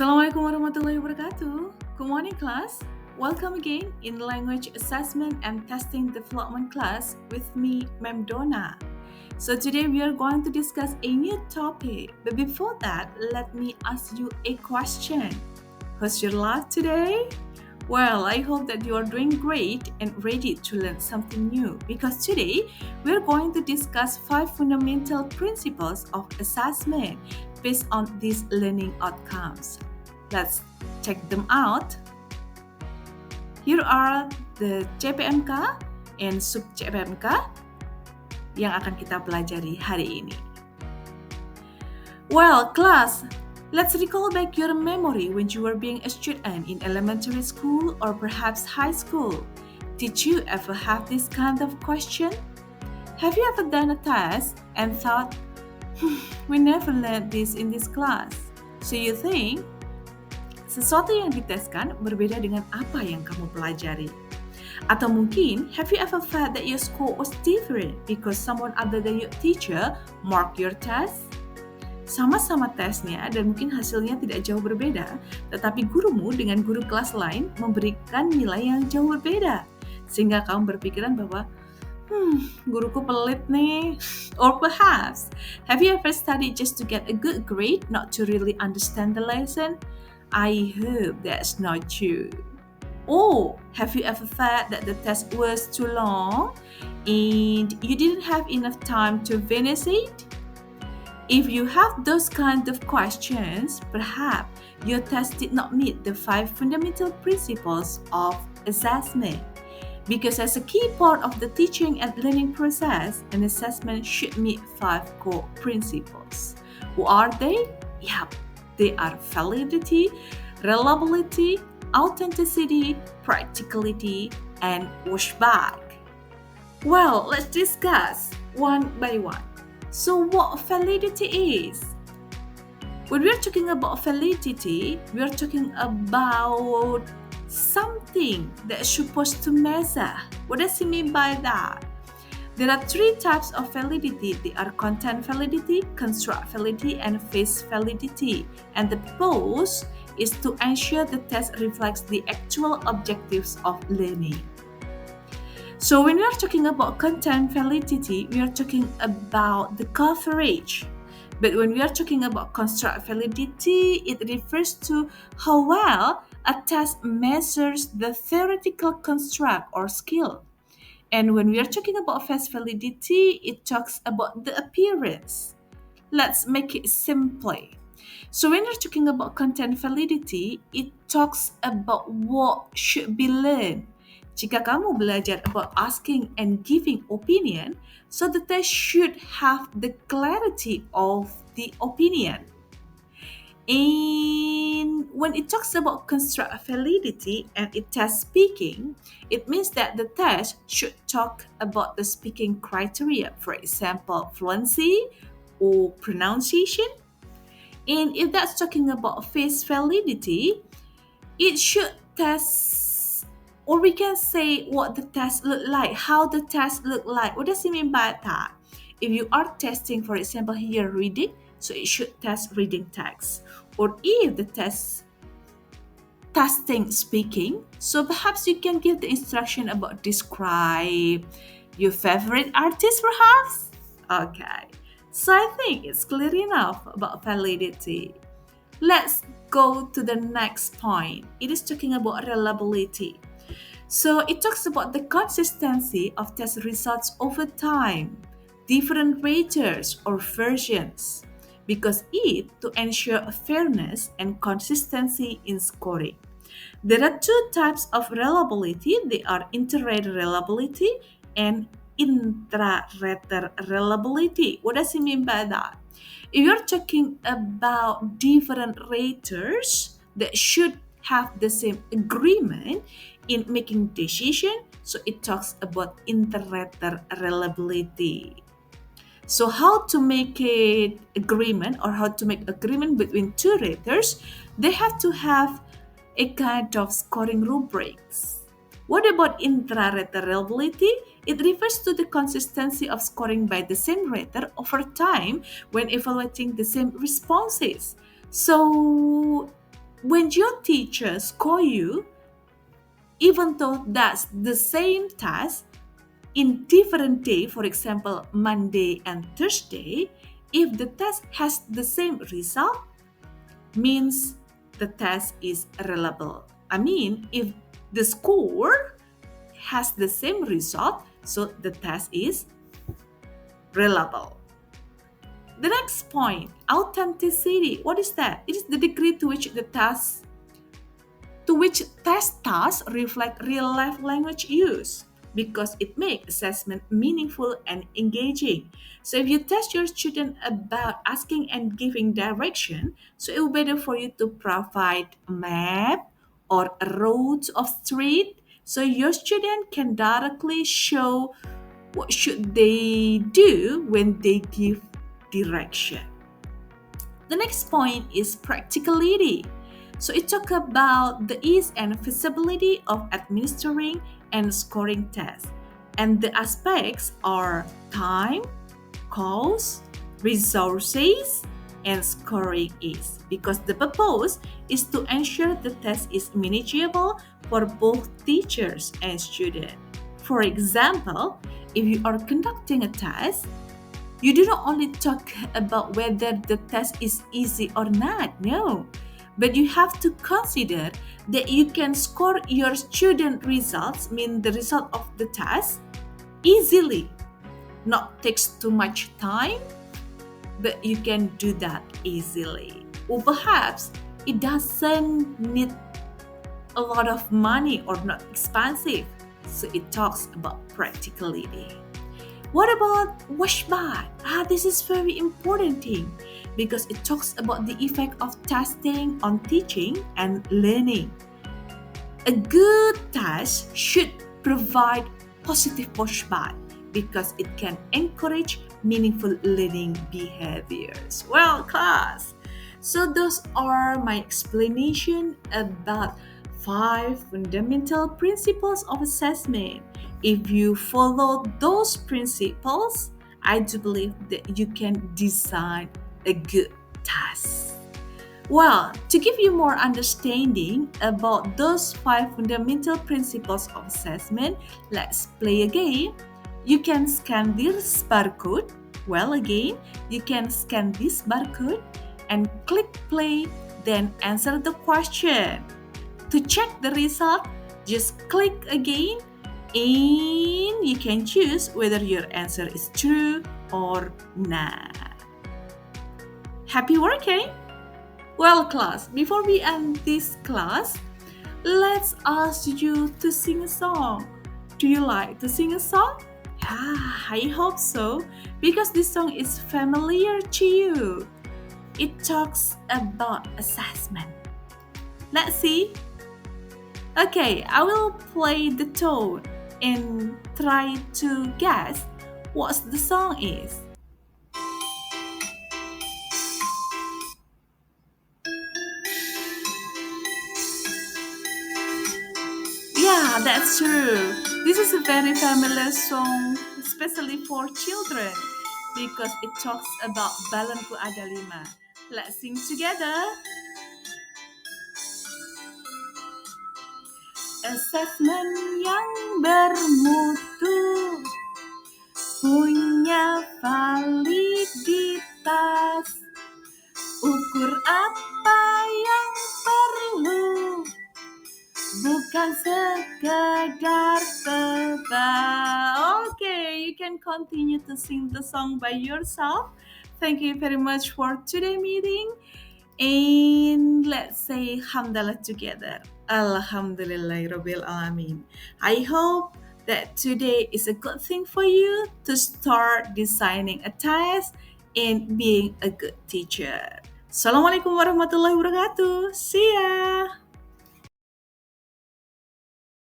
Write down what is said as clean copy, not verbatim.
Assalamualaikum warahmatullahi wabarakatuh. Good morning, class. Welcome again in Language Assessment and Testing Development class with me, Ma'am Donna. So today we are going to discuss a new topic. But before that, let me ask you a question. How's your life today? Well, I hope that you are doing great and ready to learn something new because today we're going to discuss 5 fundamental principles of assessment based on these learning outcomes. Let's check them out. Here are the CPMK and sub CPMK yang akan kita pelajari hari ini. Well, class, let's recall back your memory when you were being a student in elementary school or perhaps high school. Did you ever have this kind of question? Have you ever done a test and thought, we never learned this in this class? So you think, sesuatu yang diteskan berbeda dengan apa yang kamu pelajari. Atau mungkin, have you ever felt that your score was different because someone other than your teacher marked your test? Sama-sama tesnya dan mungkin hasilnya tidak jauh berbeda, tetapi gurumu dengan guru kelas lain memberikan nilai yang jauh berbeda. Sehingga kamu berpikiran bahwa, guruku pelit nih. Or perhaps, have you ever studied just to get a good grade, not to really understand the lesson? I hope that's not you. Or have you ever felt that the test was too long and you didn't have enough time to finish it? If you have those kind of questions, perhaps your test did not meet the 5 fundamental principles of assessment. Because as a key part of the teaching and learning process, an assessment should meet 5 core principles. What are they? Yep, they are validity, reliability, authenticity, practicality, and washback. Well, let's discuss one by one. So what validity is? When we're talking about validity, we're talking about something that's supposed to measure. What does it mean by that? There are 3 types of validity. They are content validity, construct validity, and face validity. And the purpose is to ensure the test reflects the actual objectives of learning. So when we are talking about content validity, we are talking about the coverage. But when we are talking about construct validity, it refers to how well a test measures the theoretical construct or skill. And when we are talking about face validity, it talks about the appearance. Let's make it simply. So when we're talking about content validity, it talks about what should be learned. Jika kamu belajar about asking and giving opinion, so the test should have the clarity of the opinion. And when it talks about construct validity and it tests speaking, it means that the test should talk about the speaking criteria, for example, fluency or pronunciation. And if that's talking about face validity, it should test, or we can say what the test look like, how the test look like. What does it mean by that? If you are testing, for example, here reading, so it should test reading text. Or if the test testing speaking, so perhaps you can give the instruction about describe your favorite artist perhaps? Okay, so I think it's clear enough about validity. Let's go to the next point. It is talking about reliability. So it talks about the consistency of test results over time, different raters or versions, because it to ensure fairness and consistency in scoring. There are 2 types of reliability. They are inter-rater reliability and intra-rater reliability. What does it mean by that? If you're talking about different raters that should have the same agreement in making decision, so it talks about inter-rater reliability. So how to make it agreement or how to make agreement between 2 raters, they have to have a kind of scoring rubrics. What about intra-rater reliability? It refers to the consistency of scoring by the same rater over time when evaluating the same responses. So when your teacher score you, even though that's the same task in different day, for example, Monday and Thursday, if the test has the same result, means the test is reliable. I mean, if the score has the same result, so the test is reliable. The next point, authenticity. What is that? It is the degree to which test tasks reflect real-life language use because it makes assessment meaningful and engaging. So if you test your student about asking and giving direction, so it will be better for you to provide a map or a route of street so your student can directly show what should they do when they give direction. The next point is practicality. So it talks about the ease and feasibility of administering and scoring tests. And the aspects are time, cost, resources, and scoring ease. Because the purpose is to ensure the test is manageable for both teachers and students. For example, if you are conducting a test, you do not only talk about whether the test is easy or not, no. But you have to consider that you can score your student results, mean the result of the test, easily. Not takes too much time, but you can do that easily. Or perhaps it doesn't need a lot of money or not expensive. So it talks about practicality. What about washback? This is very important thing because it talks about the effect of testing on teaching and learning. A good test should provide positive pushback because it can encourage meaningful learning behaviors. Well, class, so those are my explanation about 5 fundamental principles of assessment. If you follow those principles, I do believe that you can design a good task. Well, to give you more understanding about those 5 fundamental principles of assessment, let's play a game. You can scan this barcode. Well, again, you can scan this barcode and click play, then answer the question. To check the result, just click again and you can choose whether your answer is true or not. Happy working! Well, class, before we end this class, let's ask you to sing a song. Do you like to sing a song? I hope so, because this song is familiar to you. It talks about assessment. Let's see. Okay, I will play the tone and try to guess what the song is. Yeah, that's true. This is a very familiar song, especially for children, because it talks about Balonku Ada Lima. Let's sing together. Assessment yang bermutu punya validitas. Ukur apa yang perlu, bukan sekadar tebak. Okay, you can continue to sing the song by yourself. Thank you very much for today meeting. And let's say Hamdalah together. Alhamdulillahirabbil alamin. I hope that today is a good thing for you to start designing a task and being a good teacher. Assalamualaikum warahmatullahi wabarakatuh. See ya.